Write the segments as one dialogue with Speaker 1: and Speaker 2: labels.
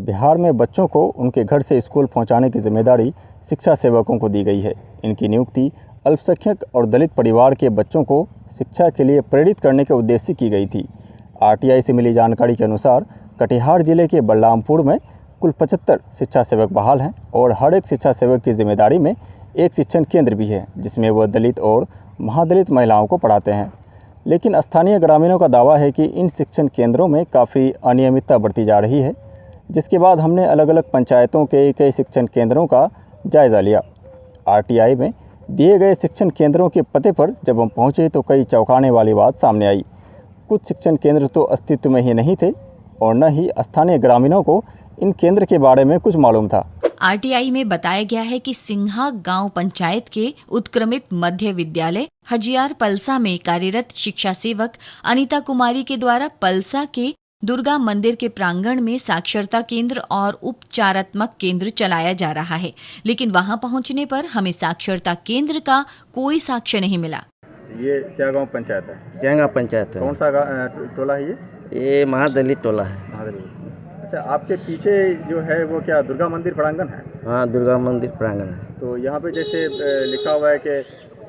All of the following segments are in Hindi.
Speaker 1: बिहार में बच्चों को उनके घर से स्कूल पहुंचाने की जिम्मेदारी शिक्षा सेवकों को दी गई है। इनकी नियुक्ति अल्पसंख्यक और दलित परिवार के बच्चों को शिक्षा के लिए प्रेरित करने के उद्देश्य से की गई थी। आरटीआई से मिली जानकारी के अनुसार कटिहार जिले के बलरामपुर में कुल 75 शिक्षा सेवक बहाल हैं और हर एक शिक्षा सेवक की जिम्मेदारी में एक शिक्षण केंद्र भी है, जिसमें वह दलित और महादलित महिलाओं को पढ़ाते हैं। लेकिन स्थानीय ग्रामीणों का दावा है कि इन शिक्षण केंद्रों में काफ़ी अनियमितता बरती जा रही है, जिसके बाद हमने अलग अलग पंचायतों के कई शिक्षण केंद्रों का जायज़ा लिया। आरटीआई में दिए गए शिक्षण केंद्रों के पते पर जब हम पहुंचे तो कई चौंकाने वाली बात सामने आई। कुछ शिक्षण केंद्र तो अस्तित्व में ही नहीं थे और न ही स्थानीय ग्रामीणों को इन केंद्र के बारे में कुछ मालूम था।
Speaker 2: आरटीआई में बताया गया है कि सिंहा गांव पंचायत के उत्क्रमित मध्य विद्यालय हजियार पलसा में कार्यरत शिक्षा सेवक अनीता कुमारी के द्वारा पलसा के दुर्गा मंदिर के प्रांगण में साक्षरता केंद्र और उपचारात्मक केंद्र चलाया जा रहा है, लेकिन वहां पहुंचने पर हमें साक्षरता केंद्र का कोई साक्ष्य नहीं मिला।
Speaker 1: ये सियागांव पंचायत है।
Speaker 3: सियागांव पंचायत है।
Speaker 1: कौन सा टोला है
Speaker 3: ये महादलित टोला है।
Speaker 1: महादलित। अच्छा, आपके पीछे जो है वो क्या दुर्गा मंदिर प्रांगण है?
Speaker 3: हाँ, दुर्गा मंदिर प्रांगण है।
Speaker 1: तो यहाँ पे जैसे लिखा हुआ है कि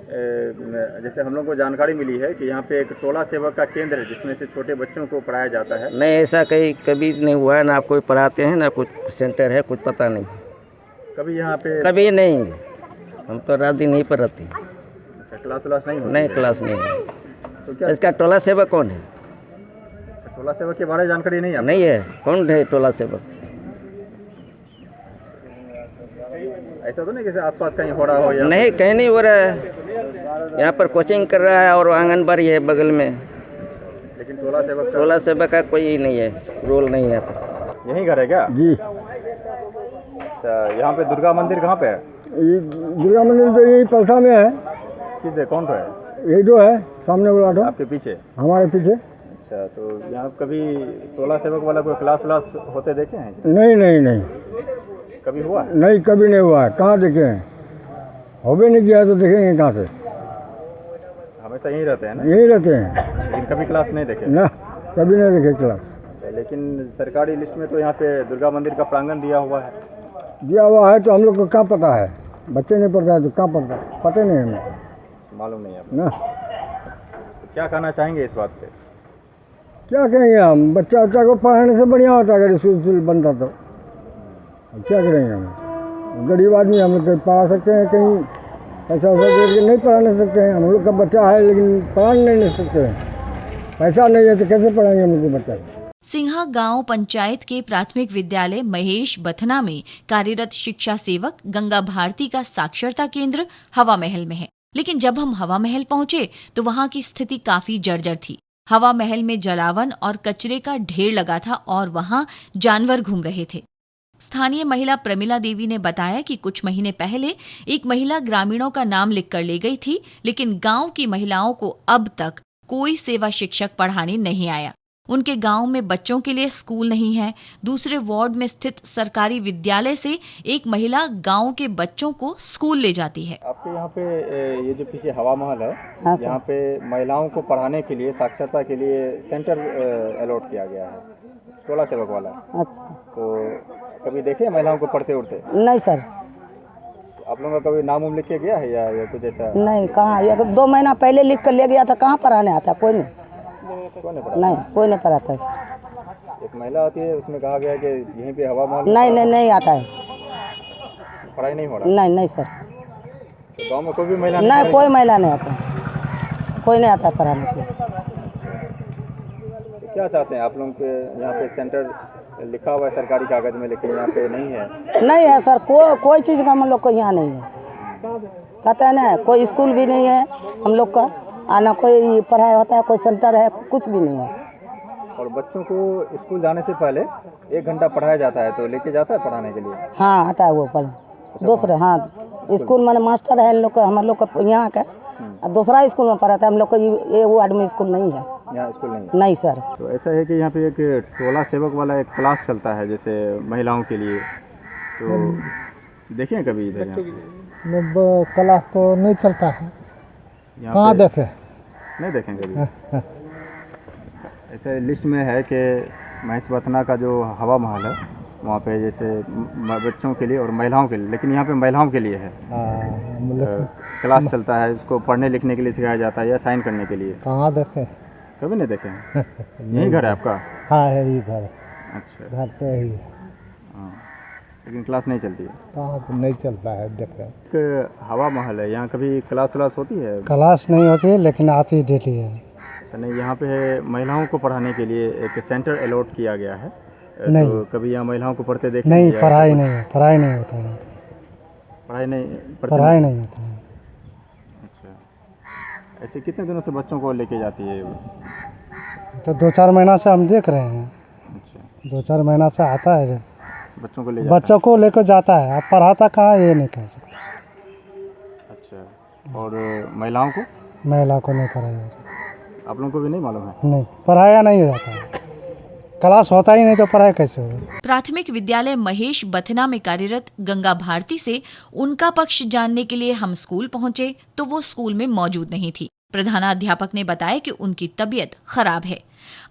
Speaker 1: जैसे हम लोग को जानकारी मिली है कि यहाँ पे एक टोला सेवक का केंद्र है जिसमें से छोटे बच्चों को पढ़ाया जाता है।
Speaker 3: नहीं, ऐसा कभी नहीं हुआ है, ना आप कोई पढ़ाते हैं ना कुछ सेंटर है, कुछ पता नहीं।
Speaker 1: कभी यहाँ पे
Speaker 3: कभी नहीं, हम तो रात दिन यहीं पर रहते हैं।
Speaker 1: अच्छा, क्लास नहीं होती?
Speaker 3: नहीं, क्लास नहीं है।
Speaker 1: तो क्या
Speaker 3: इसका टोला सेवक कौन है?
Speaker 1: टोला सेवक के बारे में जानकारी नहीं है?
Speaker 3: नहीं है। कौन है टोला सेवक?
Speaker 1: ऐसा तो नहीं जैसे आसपास कहीं हो रहा हो या
Speaker 3: नहीं, कहीं नहीं हो रहा है। यहाँ पर कोचिंग कर रहा है और आंगनबाड़ी है बगल में,
Speaker 1: लेकिन टोला
Speaker 3: सेवक का कोई नहीं है, रोल नहीं है।
Speaker 1: यही घर है क्या?
Speaker 4: जी।
Speaker 1: अच्छा, यहाँ पे दुर्गा मंदिर कहाँ पे है?
Speaker 4: ये दुर्गा मंदिर तो यही पलसा में है।
Speaker 1: किस है? कौन है?
Speaker 4: यही जो है सामने वाला
Speaker 1: आपके पीछे?
Speaker 4: हमारे पीछे।
Speaker 1: अच्छा, तो यहाँ कभी टोला सेवक वाला कोई क्लास होते देखे हैं?
Speaker 4: नहीं।
Speaker 1: कभी हुआ?
Speaker 4: नहीं, कभी नहीं हुआ है। कहाँ देखे हैं? होबे नहीं किया तो देखेंगे कहाँ से?
Speaker 1: हमेशा यहीं रहते हैं ना?
Speaker 4: यहीं रहते हैं,
Speaker 1: लेकिन कभी क्लास नहीं देखे?
Speaker 4: ना, कभी नहीं देखे क्लास।
Speaker 1: लेकिन सरकारी लिस्ट में तो यहाँ पे दुर्गा मंदिर का प्रांगण दिया हुआ है।
Speaker 4: दिया हुआ है तो हम लोग को क्या पता है? बच्चे नहीं पढ़ता है तो क्या पढ़ता? पता नहीं हमें,
Speaker 1: मालूम नहीं है
Speaker 4: ना।
Speaker 1: तो क्या कहना चाहेंगे इस बात पे?
Speaker 4: क्या कहेंगे हम? बच्चा को पढ़ाने से बढ़िया होता अगर स्कूल बनता तो। क्या करेंगे हम? गरीब आदमी, हम लोग पढ़ा सकते हैं कहीं पैसा दे के? नहीं पढ़ा सकते हैं। हम लोग का बच्चा है लेकिन पढ़ा नहीं सकते हैं। पैसा नहीं है तो कैसे पढ़ाएंगे हम लोग को बच्चा?
Speaker 2: सिंहा गांव पंचायत के प्राथमिक विद्यालय महेश बथना में कार्यरत शिक्षा सेवक गंगा भारती का साक्षरता केंद्र हवा महल में है, लेकिन जब हम हवा महल पहुंचे तो वहां की स्थिति काफी जर्जर थी। हवा महल में जलावन और कचरे का ढेर लगा था और वहां जानवर घूम रहे थे। स्थानीय महिला प्रमिला देवी ने बताया कि कुछ महीने पहले एक महिला ग्रामीणों का नाम लिखकर ले गई थी, लेकिन गांव की महिलाओं को अब तक कोई सेवा शिक्षक पढ़ाने नहीं आया। उनके गांव में बच्चों के लिए स्कूल नहीं है। दूसरे वार्ड में स्थित सरकारी विद्यालय से एक महिला गांव के बच्चों को स्कूल ले जाती है।
Speaker 1: आपके यहाँ पे ये जो पीछे हवा महल है,
Speaker 5: हाँ,
Speaker 1: यहाँ पे महिलाओं को पढ़ाने के लिए, साक्षरता के लिए सेंटर अलॉट किया गया है, टोला सेवक वाला।
Speaker 5: अच्छा,
Speaker 1: तो कभी देखे महिलाओं को पढ़ते उड़ते?
Speaker 5: नहीं सर।
Speaker 1: आप लोगों का कभी नाम लिख के गया है या कुछ ऐसा?
Speaker 5: नहीं, कहाँ? ये 2 महीना पहले लिख कर ले गया था, कहाँ पढ़ाने आता? कोई नहीं। नहीं, कोई नहीं पढ़ाता है।
Speaker 1: एक महिला आती है, उसमें कहा गया कि यहीं पे हवा महल।
Speaker 5: नहीं आता है।
Speaker 1: पढ़ाई नहीं हो रहा?
Speaker 5: नहीं सर।
Speaker 1: तो गाँव में कोई भी महिला
Speaker 5: नहीं, कोई महिला नहीं आता, कोई नहीं आता पढ़ाने के लिए।
Speaker 1: तो क्या चाहते हैं आप लोग के यहाँ पे? सेंटर लिखा हुआ है सरकारी कागज में, लेकिन यहाँ पे नहीं है।
Speaker 5: नहीं है सर, कोई चीज़ का हम लोग को यहाँ नहीं है। कहते हैं ना, कोई स्कूल भी नहीं है हम लोग का, आना कोई पढ़ाई होता है, कोई सेंटर है, कुछ भी नहीं है।
Speaker 1: और बच्चों को स्कूल जाने से पहले 1 घंटा पढ़ाया जाता है, तो लेके जाता है पढ़ाने के लिए?
Speaker 5: हाँ, आता है वो पढ़ दूसरे। हाँ, स्कूल माने मास्टर है लोग का, हमारे लोग का यहाँ का, दूसरा स्कूल में पढ़ाता है। हम लोग को ये वार्ड में स्कूल नहीं है।
Speaker 1: यहाँ स्कूल नहीं?
Speaker 5: नहीं सर।
Speaker 1: तो ऐसा है कि यहाँ पे एक टोला सेवक वाला एक क्लास चलता है जैसे महिलाओं के लिए, तो देखें कभी इधर?
Speaker 4: क्लास तो नहीं चलता है।
Speaker 1: कहाँ
Speaker 4: देखे?
Speaker 1: नहीं देखेंगे कभी। ऐसे लिस्ट में है कि महेश बथना का जो हवा महल है वहाँ पे जैसे बच्चों के लिए और महिलाओं के लिए, लेकिन यहाँ पे महिलाओं के लिए है। क्लास चलता है, उसको पढ़ने लिखने के लिए सिखाया जाता है या साइन करने के लिए।
Speaker 6: कहाँ देखे?
Speaker 1: कभी नहीं देखे हैं? यही घर है आपका?
Speaker 6: हाँ है ही घर।
Speaker 1: अच्छा,
Speaker 6: घर पे ही है।
Speaker 1: हाँ, लेकिन क्लास नहीं चलती है?
Speaker 6: कहाँ तो नहीं चलता है देखे।
Speaker 1: एक हवा महल है, यहाँ कभी क्लास होती है?
Speaker 6: क्लास नहीं होती है लेकिन आती डेली है।
Speaker 1: अच्छा, नहीं, यहाँ पे महिलाओं को पढ़ाने के लिए एक सेंटर अलॉट किया गया है।
Speaker 6: नहीं।
Speaker 1: तो कभी यहाँ महिलाओं को पढ़ते देखे?
Speaker 6: नहीं, पढ़ाई नहीं है, पढ़ाई नहीं होता है।
Speaker 1: पढ़ाई नहीं
Speaker 6: पढ़ाई नहीं होता है।
Speaker 1: अच्छा, ऐसे कितने दिनों से बच्चों को लेके जाती है?
Speaker 6: तो 2-4 महीना से हम देख रहे हैं।
Speaker 1: अच्छा,
Speaker 6: 2-4 महीना से आता है,
Speaker 1: बच्चों को ले
Speaker 6: बच्चों को लेकर जाता है। अब पढ़ाता कहाँ ये नहीं कह सकते।
Speaker 1: अच्छा, और महिलाओं को?
Speaker 6: महिला को नहीं पढ़ाया जाता।
Speaker 1: आप लोगों को भी नहीं मालूम है?
Speaker 6: नहीं, पढ़ाया नहीं जाता है। क्लास होता ही नहीं तो पढ़ाई कैसे होगी?
Speaker 2: प्राथमिक विद्यालय महेश बथना में कार्यरत गंगा भारती से उनका पक्ष जानने के लिए हम स्कूल पहुंचे तो वो स्कूल में मौजूद नहीं थी। प्रधानाध्यापक ने बताया कि उनकी तबीयत खराब है।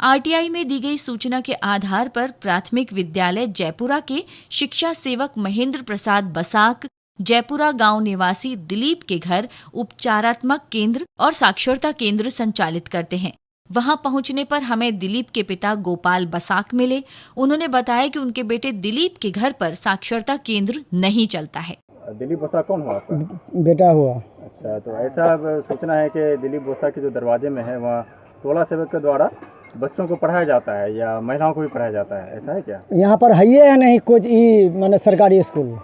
Speaker 2: आरटीआई में दी गई सूचना के आधार पर प्राथमिक विद्यालय जयपुरा के शिक्षा सेवक महेंद्र प्रसाद बसाक जयपुरा गांव निवासी दिलीप के घर उपचारात्मक केंद्र और साक्षरता केंद्र संचालित करते हैं। वहां पहुंचने पर हमें दिलीप के पिता गोपाल बसाक मिले। उन्होंने बताया कि उनके बेटे दिलीप के घर पर साक्षरता केंद्र नहीं चलता है।
Speaker 1: दिलीप बसाक कौन हुआ आपका?
Speaker 4: बेटा हुआ।
Speaker 1: अच्छा, तो ऐसा सूचना है कि दिलीप बसाक के जो दरवाजे में है वहाँ टोला सेवक के द्वारा बच्चों को पढ़ाया जाता है या महिलाओं को भी पढ़ाया जाता है, ऐसा है क्या?
Speaker 4: यहाँ पर है ये नहीं कुछ ई माने सरकारी स्कूल,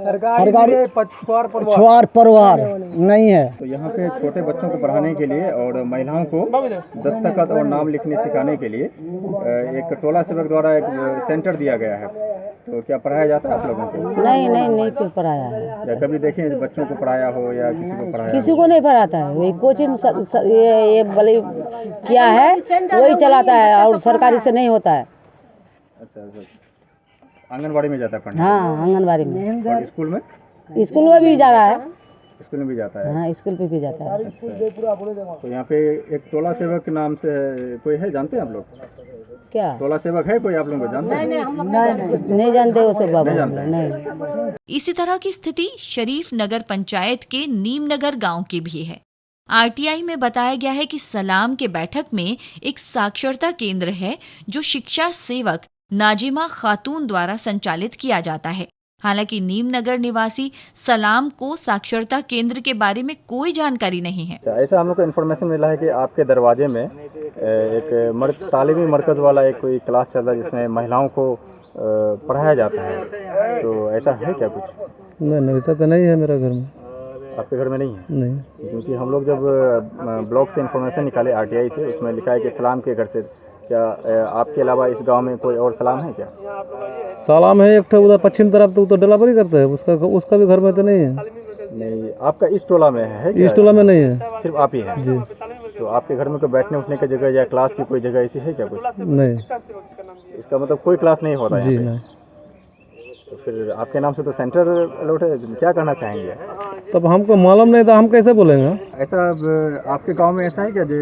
Speaker 4: सरकारी छुआर परिवार नहीं है।
Speaker 1: तो यहाँ पे छोटे बच्चों को पढ़ाने के लिए और महिलाओं को दस्तखत और नाम लिखने सिखाने के लिए एक टोला सेवक द्वारा एक सेंटर दिया गया है। तो क्या पढ़ाया जाता है आप लोगों को?
Speaker 5: नहीं पढ़ाया है।
Speaker 1: या कभी देखें बच्चों को पढ़ाया हो या किसी को पढ़ाया?
Speaker 5: किसी को नहीं पढ़ाता है। वही कोचिंग ये बोले क्या है वही चलाता है और सरकारी से नहीं होता है।
Speaker 1: अच्छा, आंगनबाड़ी में जाता है पढ़ने?
Speaker 5: हाँ, आंगनबाड़ी में।
Speaker 1: और स्कूल में?
Speaker 5: स्कूल में भी जा रहा है।
Speaker 1: स्कूल में भी जाता है?
Speaker 5: हाँ, स्कूल पे भी जाता है।
Speaker 1: तो यहाँ पे एक टोला सेवक के नाम से कोई है, जानते हैं आप लोग?
Speaker 5: क्या
Speaker 1: टोला सेवक है कोई आप लोगों को, जानते हैं?
Speaker 5: नहीं जानते वो सब बाबू,
Speaker 1: नहीं।
Speaker 2: इसी तरह की स्थिति शरीफ नगर पंचायत के नीम नगर गांव की भी है। आरटीआई में बताया गया है कि सलाम के बैठक में एक साक्षरता केंद्र है जो शिक्षा सेवक नाजिमा खातून द्वारा संचालित किया जाता है। हालांकि नीम नगर निवासी सलाम को साक्षरता केंद्र के बारे में कोई जानकारी नहीं है।
Speaker 1: ऐसा हम लोग को इन्फॉर्मेशन मिला है कि आपके दरवाजे में एक तालीमी मरकज वाला एक कोई क्लास चल रहा है जिसमें महिलाओं को पढ़ाया जाता है, तो ऐसा है क्या कुछ?
Speaker 6: नहीं, ऐसा तो नहीं है मेरे घर में।
Speaker 1: आपके घर में नहीं है?
Speaker 6: नहीं।
Speaker 1: क्योंकि हम लोग जब ब्लॉक से इन्फॉर्मेशन निकाले आरटीआई से, उसमें लिखा है कि सलाम के घर से। क्या आपके अलावा इस गांव में कोई और सलाम है क्या?
Speaker 6: सलाम है एक उधर पश्चिम तरफ, तो डिलीवरी करता है, उसका भी घर में तो नहीं है।
Speaker 1: नहीं, आपका इस टोला में है क्या?
Speaker 6: इस टोला में नहीं है,
Speaker 1: सिर्फ आप ही है
Speaker 6: जी।
Speaker 1: तो आपके घर में कोई बैठने उठने की जगह या क्लास की कोई जगह ऐसी है क्या कुछ?
Speaker 6: नहीं।
Speaker 1: इसका मतलब कोई क्लास नहीं होता
Speaker 6: जी
Speaker 1: यहाँ पे?
Speaker 6: नहीं।
Speaker 1: तो फिर आपके नाम से तो सेंटर अलॉट है, क्या करना चाहेंगे?
Speaker 6: तब हमको मालूम नहीं था, हम कैसे बोलेंगे?
Speaker 1: ऐसा आपके गांव में ऐसा है क्या जो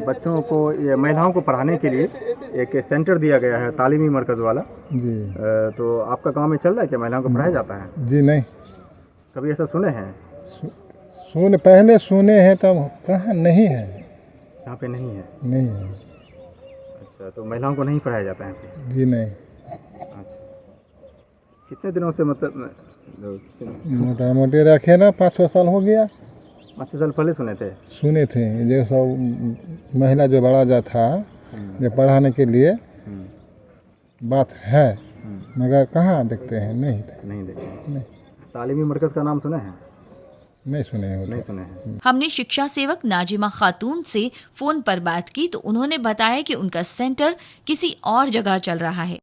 Speaker 1: बच्चों को या महिलाओं को पढ़ाने के लिए एक सेंटर दिया गया है तालीमी मरकज वाला
Speaker 4: जी।
Speaker 1: तो आपका गांव में चल रहा है क्या, महिलाओं को पढ़ाया जाता है?
Speaker 4: जी नहीं,
Speaker 1: कभी ऐसा सुने हैं?
Speaker 4: पहले सुने हैं तब कहाँ नहीं है,
Speaker 1: यहाँ पे नहीं है?
Speaker 4: नहीं है।
Speaker 1: अच्छा, तो महिलाओं को नहीं पढ़ाया जाता है यहाँ पे?
Speaker 4: जी नहीं।
Speaker 1: अच्छा, कितने दिनों से मतलब?
Speaker 4: मोटा मोटी रखे ना 5-6 साल हो गया।
Speaker 1: 5 साल पहले सुने थे?
Speaker 4: सुने थे जो सब महिला जो बड़ा जा था जो पढ़ाने के लिए बात है, मगर कहाँ देखते हैं, नहीं
Speaker 1: देखे।
Speaker 4: नहीं।
Speaker 1: तालीमी मरकज का नाम सुने हैं?
Speaker 4: नहीं सुने हैं।
Speaker 1: नहीं सुने हैं।
Speaker 2: हमने शिक्षा सेवक नाजिमा खातून से फोन पर बात की तो उन्होंने बताया कि उनका सेंटर किसी और जगह चल रहा है।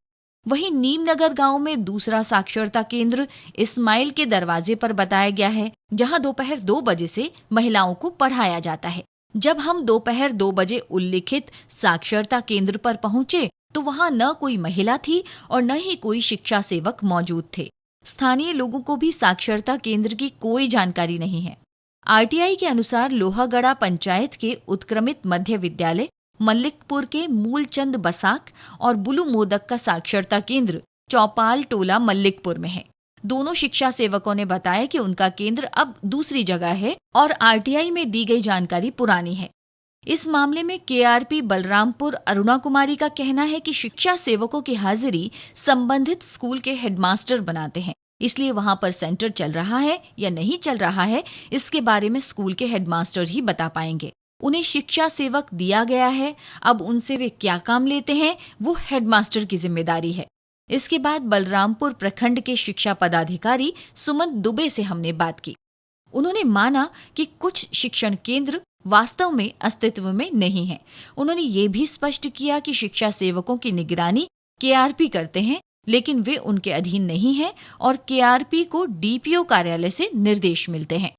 Speaker 2: वहीं नीमनगर गांव में दूसरा साक्षरता केंद्र इस्माइल के दरवाजे पर बताया गया है, जहां दोपहर 2 बजे से महिलाओं को पढ़ाया जाता है। जब हम दोपहर 2 बजे उल्लिखित साक्षरता केंद्र पर पहुंचे तो वहां न कोई महिला थी और न ही कोई शिक्षा सेवक मौजूद थे। स्थानीय लोगों को भी साक्षरता केंद्र की कोई जानकारी नहीं है। आरटीआई के अनुसार लोहागड़ा पंचायत के उत्क्रमित मध्य विद्यालय, मल्लिकपुर के मूलचंद बसाक और बुलू मोदक का साक्षरता केंद्र चौपाल टोला मल्लिकपुर में है। दोनों शिक्षा सेवकों ने बताया कि उनका केंद्र अब दूसरी जगह है और आरटीआई में दी गई जानकारी पुरानी है। इस मामले में केआरपी बलरामपुर अरुणा कुमारी का कहना है कि शिक्षा सेवकों की हाजिरी संबंधित स्कूल के हेडमास्टर बनाते हैं, इसलिए वहां पर सेंटर चल रहा है या नहीं चल रहा है इसके बारे में स्कूल के हेडमास्टर ही बता पाएंगे। उन्हें शिक्षा सेवक दिया गया है, अब उनसे वे क्या काम लेते हैं वो हेडमास्टर की जिम्मेदारी है। इसके बाद बलरामपुर प्रखंड के शिक्षा पदाधिकारी सुमन दुबे से हमने बात की। उन्होंने माना कि कुछ शिक्षण केंद्र वास्तव में अस्तित्व में नहीं है। उन्होंने ये भी स्पष्ट किया कि शिक्षा सेवकों की निगरानी केआरपी करते हैं, लेकिन वे उनके अधीन नहीं हैं और केआरपी को डीपीओ कार्यालय से निर्देश मिलते हैं।